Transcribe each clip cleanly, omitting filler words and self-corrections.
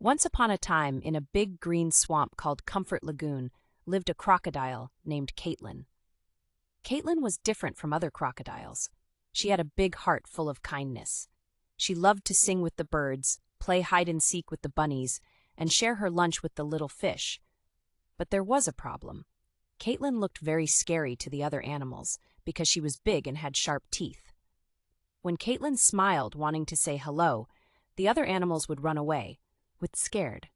Once upon a time, in a big green swamp called Comfort Lagoon, lived a crocodile named Caitlin. Caitlin was different from other crocodiles. She had a big heart full of kindness. She loved to sing with the birds, play hide-and-seek with the bunnies, and share her lunch with the little fish. But there was a problem. Caitlin looked very scary to the other animals because she was big and had sharp teeth. When Caitlin smiled, wanting to say hello, the other animals would run away, scared.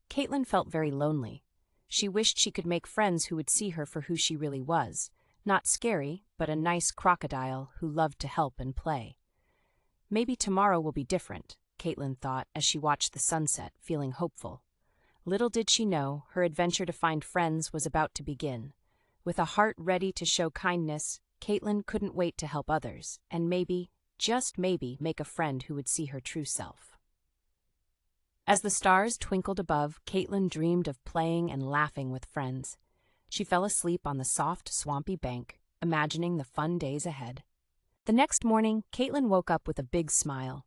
Caitlin felt very lonely. She wished she could make friends who would see her for who she really was, not scary, but a nice crocodile who loved to help and play. Maybe tomorrow will be different, Caitlin thought as she watched the sunset, feeling hopeful. Little did she know, her adventure to find friends was about to begin. With a heart ready to show kindness, Caitlin couldn't wait to help others, and maybe, just maybe, make a friend who would see her true self. As the stars twinkled above, Caitlin dreamed of playing and laughing with friends. She fell asleep on the soft, swampy bank, imagining the fun days ahead. The next morning, Caitlin woke up with a big smile.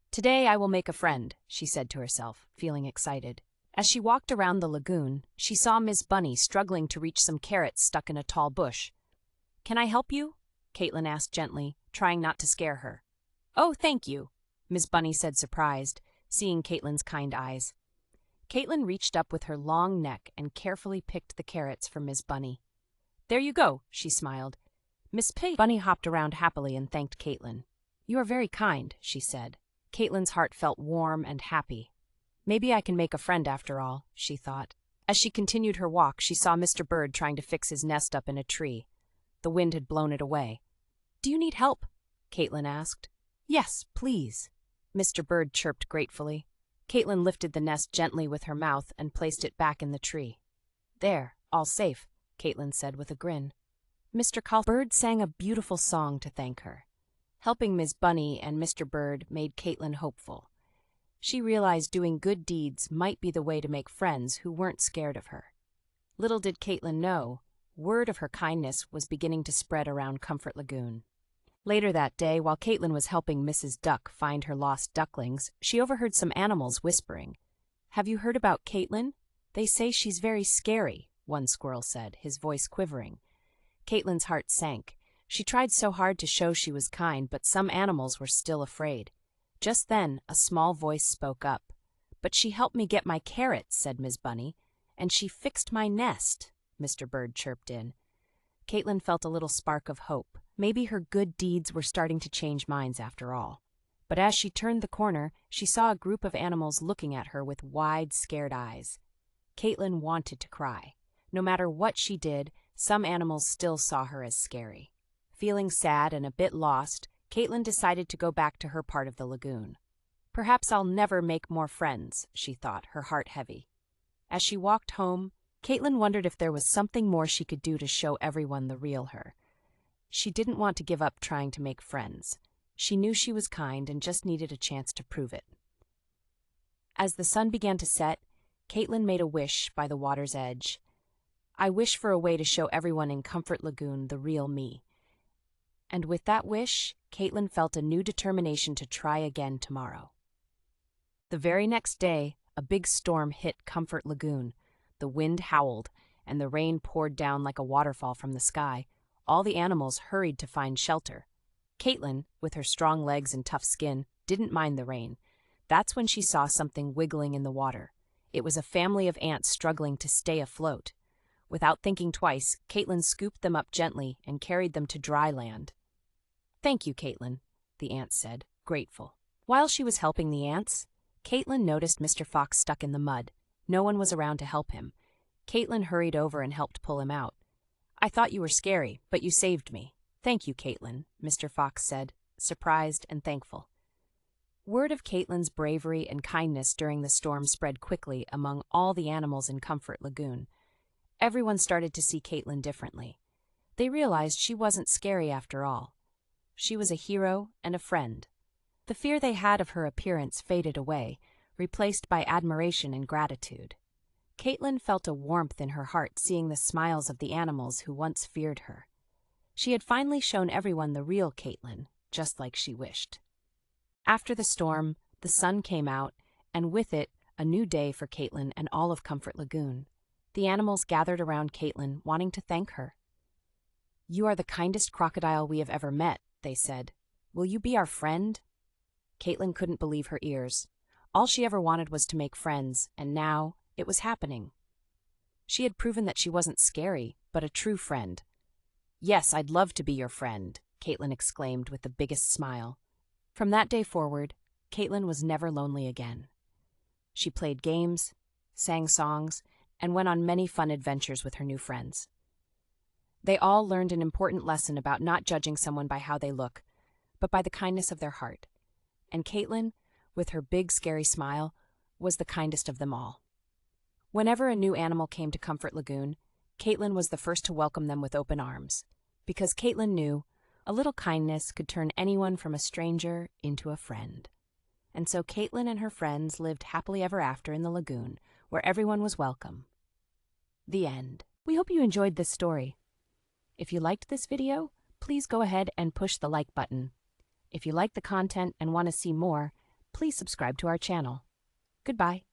"Today I will make a friend," she said to herself, feeling excited. As she walked around the lagoon, she saw Miss Bunny struggling to reach some carrots stuck in a tall bush. "Can I help you?" Caitlin asked gently, trying not to scare her. "Oh, thank you," Miss Bunny said, surprised, seeing Caitlin's kind eyes. Caitlin reached up with her long neck and carefully picked the carrots for Miss Bunny. "There you go," she smiled. Miss Bunny hopped around happily and thanked Caitlin. "You are very kind," she said. Caitlin's heart felt warm and happy. Maybe I can make a friend after all, she thought. As she continued her walk, she saw Mr. Bird trying to fix his nest up in a tree. The wind had blown it away. "Do you need help?" Caitlin asked. "Yes, please," Mr. Bird chirped gratefully. Caitlin lifted the nest gently with her mouth and placed it back in the tree. "There, all safe," Caitlin said with a grin. Mr. Bird sang a beautiful song to thank her. Helping Miss Bunny and Mr. Bird made Caitlin hopeful. She realized doing good deeds might be the way to make friends who weren't scared of her. Little did Caitlin know, word of her kindness was beginning to spread around Comfort Lagoon. Later that day, while Caitlin was helping Mrs. Duck find her lost ducklings, she overheard some animals whispering. "Have you heard about Caitlin? They say she's very scary," one squirrel said, his voice quivering. Caitlin's heart sank. She tried so hard to show she was kind, but some animals were still afraid. Just then, a small voice spoke up. "But she helped me get my carrots," said Miss Bunny. "And she fixed my nest," Mr. Bird chirped in. Caitlin felt a little spark of hope. Maybe her good deeds were starting to change minds after all. But as she turned the corner, she saw a group of animals looking at her with wide, scared eyes. Caitlin wanted to cry. No matter what she did, some animals still saw her as scary. Feeling sad and a bit lost, Caitlin decided to go back to her part of the lagoon. "Perhaps I'll never make more friends," she thought, her heart heavy. As she walked home, Caitlin wondered if there was something more she could do to show everyone the real her. She didn't want to give up trying to make friends. She knew she was kind and just needed a chance to prove it. As the sun began to set, Caitlin made a wish by the water's edge. "I wish for a way to show everyone in Comfort Lagoon the real me." And with that wish, Caitlin felt a new determination to try again tomorrow. The very next day, a big storm hit Comfort Lagoon. The wind howled, and the rain poured down like a waterfall from the sky. All the animals hurried to find shelter. Caitlin, with her strong legs and tough skin, didn't mind the rain. That's when she saw something wiggling in the water. It was a family of ants struggling to stay afloat. Without thinking twice, Caitlin scooped them up gently and carried them to dry land. "Thank you, Caitlin," the ants said, grateful. While she was helping the ants, Caitlin noticed Mr. Fox stuck in the mud. No one was around to help him. Caitlin hurried over and helped pull him out. "I thought you were scary, but you saved me." "Thank you, Caitlin," Mr. Fox said, surprised and thankful. Word of Caitlin's bravery and kindness during the storm spread quickly among all the animals in Comfort Lagoon. Everyone started to see Caitlin differently. They realized she wasn't scary after all. She was a hero and a friend. The fear they had of her appearance faded away, replaced by admiration and gratitude. Caitlin felt a warmth in her heart seeing the smiles of the animals who once feared her. She had finally shown everyone the real Caitlin, just like she wished. After the storm, the sun came out, and with it, a new day for Caitlin and all of Comfort Lagoon. The animals gathered around Caitlin, wanting to thank her. "You are the kindest crocodile we have ever met," they said. "Will you be our friend?" Caitlin couldn't believe her ears. All she ever wanted was to make friends, and now it was happening. She had proven that she wasn't scary, but a true friend. "Yes, I'd love to be your friend," Caitlin exclaimed with the biggest smile. From that day forward, Caitlin was never lonely again. She played games, sang songs, and went on many fun adventures with her new friends. They all learned an important lesson about not judging someone by how they look, but by the kindness of their heart. And Caitlin, with her big scary smile, was the kindest of them all. Whenever a new animal came to Comfort Lagoon, Caitlin was the first to welcome them with open arms, because Caitlin knew a little kindness could turn anyone from a stranger into a friend. And so Caitlin and her friends lived happily ever after in the lagoon, where everyone was welcome. The end. We hope you enjoyed this story. If you liked this video, please go ahead and push the like button. If you like the content and want to see more, please subscribe to our channel. Goodbye.